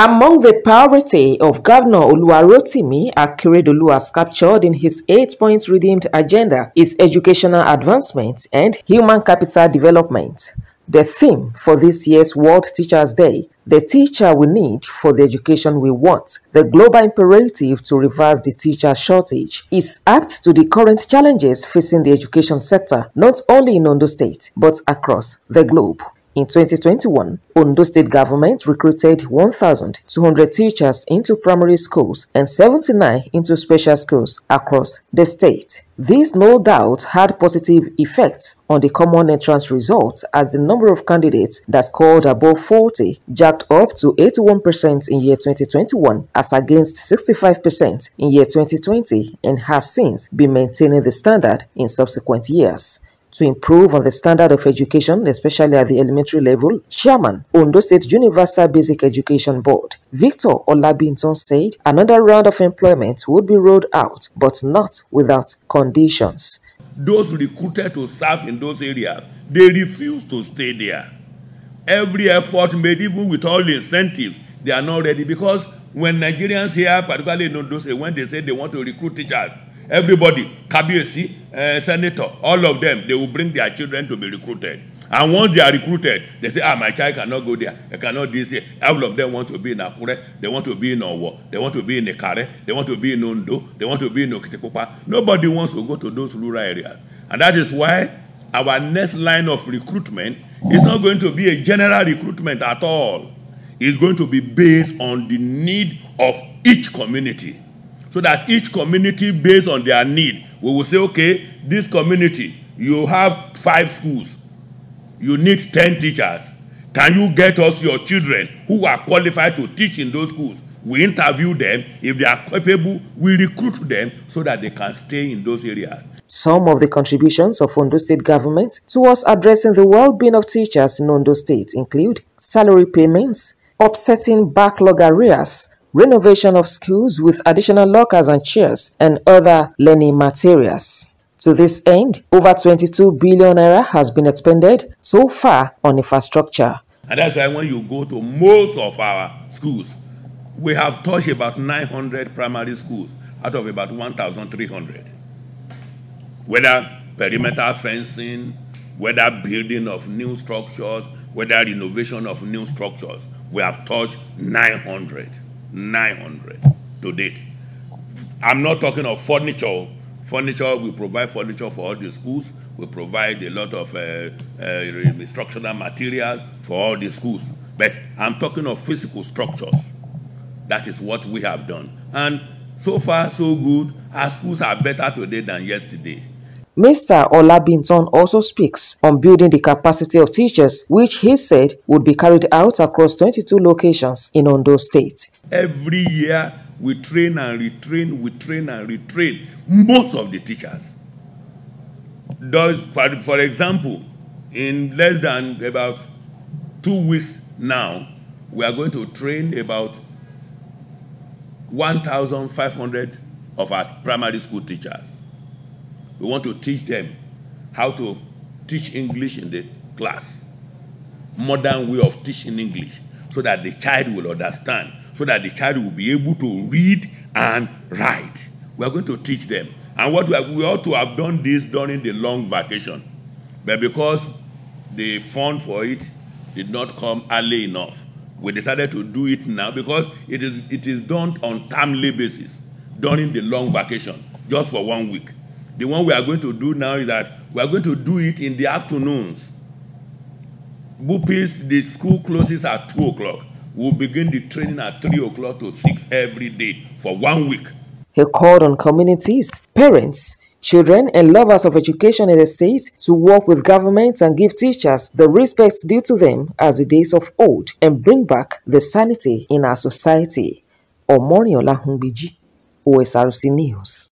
Among the priority of Governor Oluwarotimi Akeredolu as captured in his 8-point redeemed agenda is educational advancement and human capital development. The theme for this year's World Teachers' Day, the teacher we need for the education we want, the global imperative to reverse the teacher shortage, is apt to the current challenges facing the education sector, not only in Ondo State, but across the globe. In 2021, Ondo State government recruited 1,200 teachers into primary schools and 79 into special schools across the state. This no doubt had positive effects on the common entrance results, as the number of candidates that scored above 40 jacked up to 81% in year 2021 as against 65% in year 2020, and has since been maintaining the standard in subsequent years. To improve on the standard of education, especially at the elementary level, Chairman, Ondo State Universal Basic Education Board, Victor Olabimtan, said another round of employment would be rolled out, but not without conditions. Those recruited to serve in those areas, they refuse to stay there. Every effort made, even with all the incentives, they are not ready, because when Nigerians here, particularly in Ondo State, when they say they want to recruit teachers, everybody, Kabiyesi, senator, all of them, they will bring their children to be recruited. And once they are recruited, they say, my child cannot go there. I cannot this year. All of them want to be in Akure. They want to be in Owo. They want to be in Ekare. They want to be in Ondo. They want to be in Okitipupa. Nobody wants to go to those rural areas. And that is why our next line of recruitment is not going to be a general recruitment at all. It's going to be based on the need of each community. So that each community, based on their need, we will say, okay, this community, you have 5 schools. You need 10 teachers. Can you get us your children who are qualified to teach in those schools? We interview them. If they are capable, we recruit them so that they can stay in those areas. Some of the contributions of Ondo State government towards addressing the well-being of teachers in Ondo State include salary payments, offsetting backlog arrears, renovation of schools with additional lockers and chairs, and other learning materials. To this end, over 22 billion naira has been expended so far on infrastructure. And that's why when you go to most of our schools, we have touched about 900 primary schools out of about 1,300. Whether perimeter fencing, whether building of new structures, whether renovation of new structures, we have touched 900 to date. I'm not talking of furniture. Furniture, we provide furniture for all the schools. We provide a lot of instructional material for all the schools. But I'm talking of physical structures. That is what we have done. And so far, so good. Our schools are better today than yesterday. Mr. Olabimtan also speaks on building the capacity of teachers, which he said would be carried out across 22 locations in Ondo State. Every year, we train and retrain, most of the teachers. For example, in less than about 2 weeks now, we are going to train about 1,500 of our primary school teachers. We want to teach them how to teach English in the class, modern way of teaching English, so that the child will understand, so that the child will be able to read and write. We are going to teach them. And what we ought to have done this during the long vacation. But because the fund for it did not come early enough, we decided to do it now, because it is done on timely basis during the long vacation, just for 1 week. The one we are going to do now is that we are going to do it in the afternoons. Bupis, the school closes at 2 o'clock. We'll begin the training at 3 o'clock to 6 every day for 1 week. He called on communities, parents, children, and lovers of education in the state to work with governments and give teachers the respect due to them as the days of old, and bring back the sanity in our society. Omorinola, Hungbeji, OSRC News.